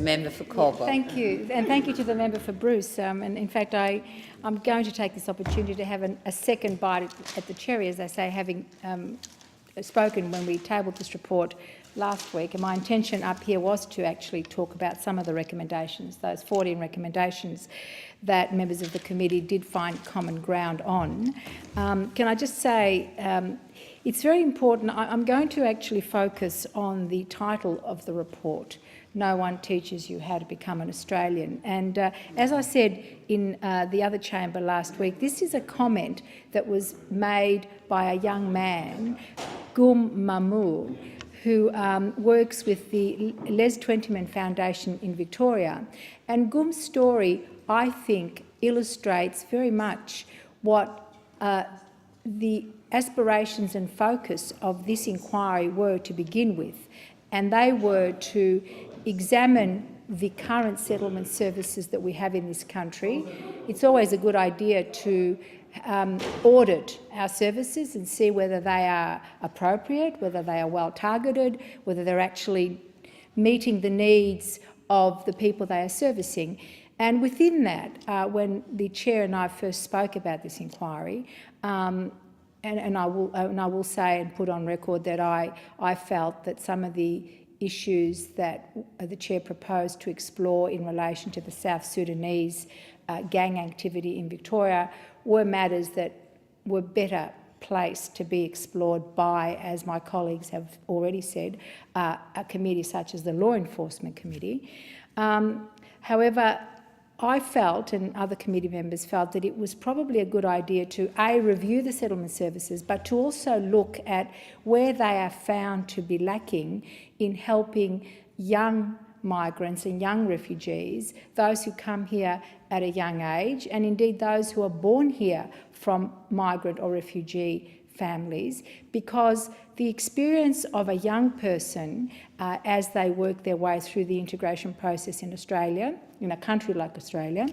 Member for Caldwell. Thank you, and thank you to the member for Bruce. And in fact, I'm going to take this opportunity to have a second bite at the cherry, as they say, having spoken when we tabled this report last week. And my intention up here was to actually talk about some of the recommendations, those 14 recommendations that members of the committee did find common ground on. Can I just say, it's very important. I'm going to actually focus on the title of the report, No One Teaches You How to Become an Australian. And as I said in the other chamber last week, this is a comment that was made by a young man, Gum Mamou, who works with the Les Twentyman Foundation in Victoria. And Gum's story, I think, illustrates very much what the aspirations and focus of this inquiry were to begin with, and they were to examine the current settlement services that we have in this country. It's always a good idea to audit our services and see whether they are appropriate, whether they are well targeted, whether they're actually meeting the needs of the people they are servicing. And within that, when the Chair and I first spoke about this inquiry, and I will say and put on record that I felt that some of the issues that the Chair proposed to explore in relation to the South Sudanese gang activity in Victoria were matters that were better placed to be explored by, as my colleagues have already said, a committee such as the Law Enforcement Committee. However, I felt, and other committee members felt, that it was probably a good idea to review the settlement services, but to also look at where they are found to be lacking in helping young migrants and young refugees, those who come here at a young age, and indeed those who are born here from migrant or refugee families, because the experience of a young person as they work their way through the integration process in Australia, in a country like Australia,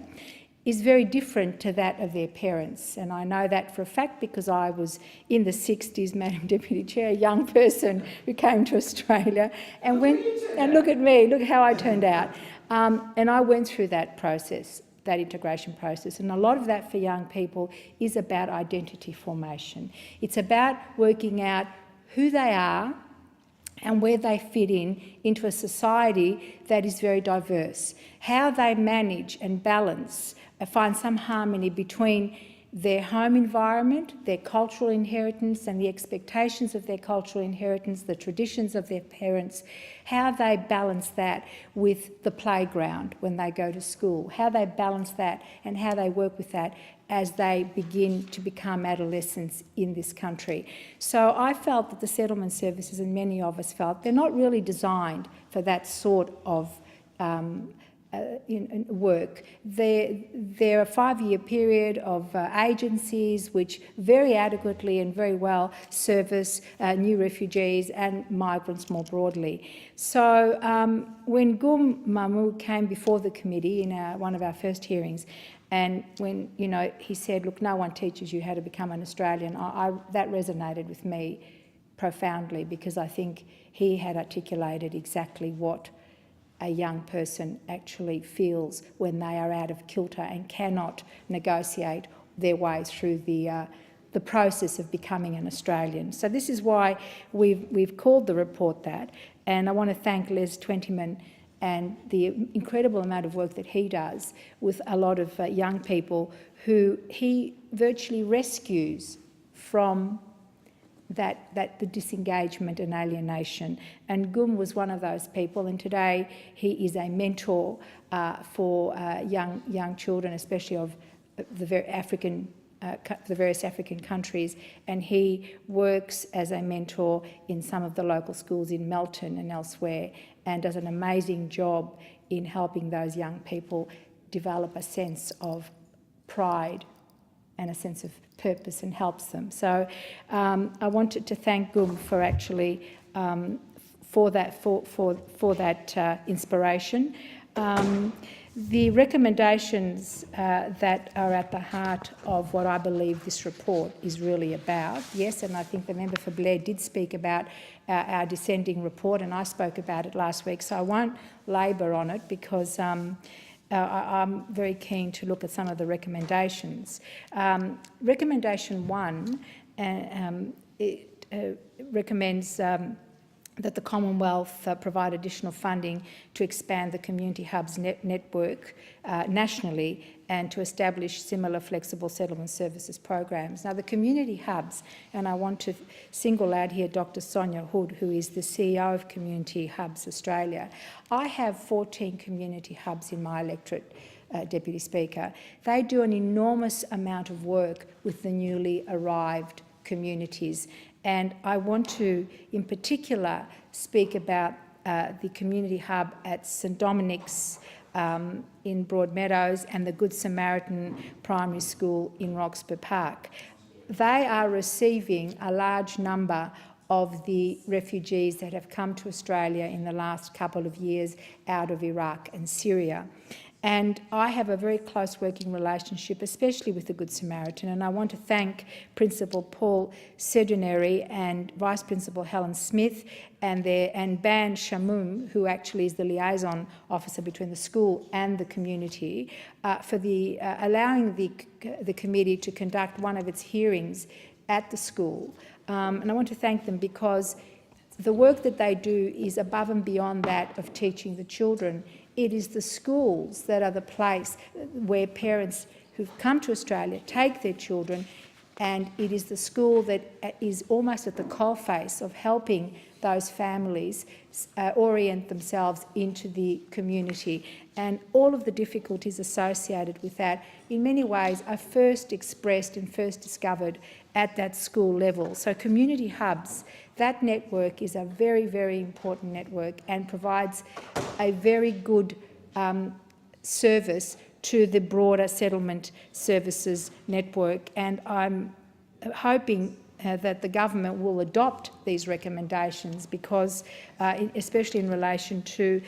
is very different to that of their parents. And I know that for a fact because I was in the 60s, Madam Deputy Chair, a young person who came to Australia and went, and look at me, look how I turned out. And I went through that process, that integration process. And a lot of that for young people is about identity formation. It's about working out who they are and where they fit into a society that is very diverse. How they manage and balance, find some harmony between their home environment, their cultural inheritance and the expectations of their cultural inheritance, the traditions of their parents, how they balance that with the playground when they go to school, how they balance that and how they work with that as they begin to become adolescents in this country. So I felt that the settlement services, and many of us felt, they're not really designed for that sort of work. They're a 5-year period of agencies which very adequately and very well service new refugees and migrants more broadly. So when Gum Mamou came before the committee in one of our first hearings, and when he said, "Look, no one teaches you how to become an Australian," that resonated with me profoundly, because I think he had articulated exactly what a young person actually feels when they are out of kilter and cannot negotiate their way through the process of becoming an Australian. So this is why we've called the report that, and I want to thank Les Twentyman and the incredible amount of work that he does with a lot of young people who he virtually rescues from the disengagement and alienation. And Gum was one of those people, and today he is a mentor for young children, especially of the various African countries, and he works as a mentor in some of the local schools in Melton and elsewhere, and does an amazing job in helping those young people develop a sense of pride and a sense of purpose, and helps them. So I wanted to thank Gum for actually for that inspiration. The recommendations that are at the heart of what I believe this report is really about, yes, and I think the member for Blair did speak about our descending report, and I spoke about it last week, so I won't labour on it because I'm very keen to look at some of the recommendations. Recommendation 1 recommends that the Commonwealth provide additional funding to expand the Community Hubs network nationally and to establish similar flexible settlement services programs. Now, the Community Hubs, and I want to single out here Dr Sonia Hood, who is the CEO of Community Hubs Australia. I have 14 Community Hubs in my electorate, Deputy Speaker. They do an enormous amount of work with the newly arrived communities. And I want to, in particular, speak about the community hub at St Dominic's in Broadmeadows and the Good Samaritan Primary School in Roxburgh Park. They are receiving a large number of the refugees that have come to Australia in the last couple of years out of Iraq and Syria. And I have a very close working relationship, especially with the Good Samaritan, and I want to thank Principal Paul Seduneri and Vice Principal Helen Smith and Ban Shamum, who actually is the liaison officer between the school and the community, for allowing the committee to conduct one of its hearings at the school. And I want to thank them because the work that they do is above and beyond that of teaching the children. It is the schools that are the place where parents who've come to Australia take their children, and it is the school that is almost at the coalface of helping those families orient themselves into the community. And all of the difficulties associated with that, in many ways, are first expressed and first discovered at that school level. So Community Hubs, that network is a very, very important network and provides a very good service to the broader settlement services network. And I'm hoping that the government will adopt these recommendations because, especially in relation to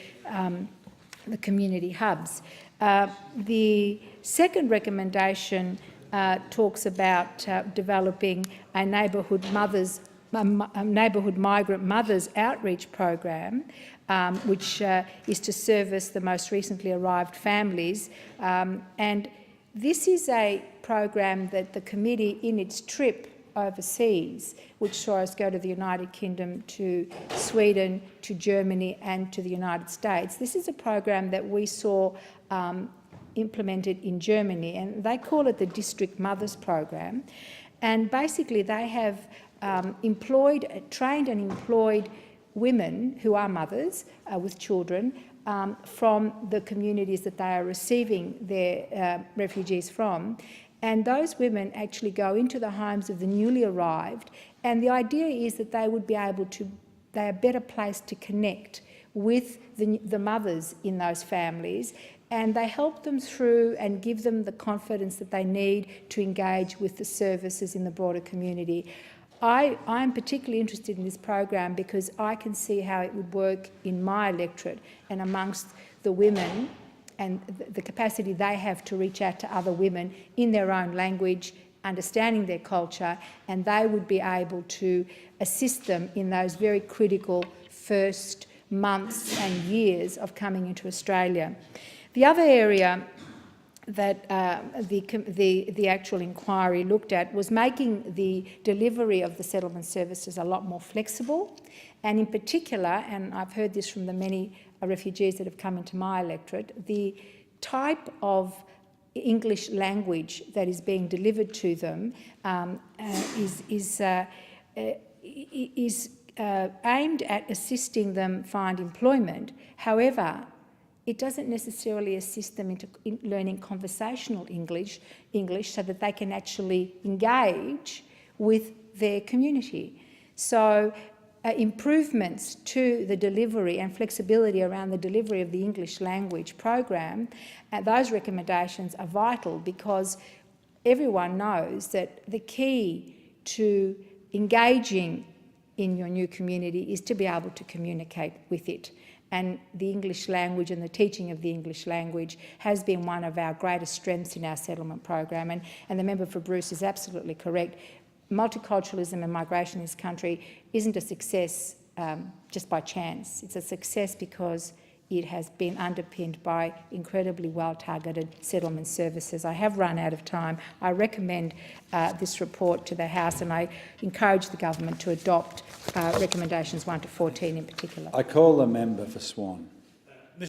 the community hubs. The second recommendation talks about developing a neighbourhood migrant mothers outreach program, which is to service the most recently arrived families. And this is a program that the committee, in its trip overseas, which saw us go to the United Kingdom, to Sweden, to Germany and to the United States. This is a program that we saw implemented in Germany, and they call it the District Mothers Program. And basically they have trained and employed women who are mothers with children from the communities that they are receiving their refugees from. And those women actually go into the homes of the newly arrived, and the idea is that they would be able to, they are better placed to connect with the mothers in those families, and they help them through and give them the confidence that they need to engage with the services in the broader community. I'm particularly interested in this program because I can see how it would work in my electorate and amongst the women and the capacity they have to reach out to other women in their own language, understanding their culture, and they would be able to assist them in those very critical first months and years of coming into Australia. The other area that the actual inquiry looked at was making the delivery of the settlement services a lot more flexible, and in particular, and I've heard this from the many refugees that have come into my electorate, the type of English language that is being delivered to them is aimed at assisting them find employment. However, it doesn't necessarily assist them in learning conversational English so that they can actually engage with their community. So improvements to the delivery and flexibility around the delivery of the English language program, those recommendations are vital because everyone knows that the key to engaging in your new community is to be able to communicate with it. And the English language and the teaching of the English language has been one of our greatest strengths in our settlement program. And the member for Bruce is absolutely correct. Multiculturalism and migration in this country isn't a success just by chance. It's a success because it has been underpinned by incredibly well-targeted settlement services. I have run out of time. I recommend this report to the House, and I encourage the government to adopt recommendations 1 to 14 in particular. I call the member for Swan.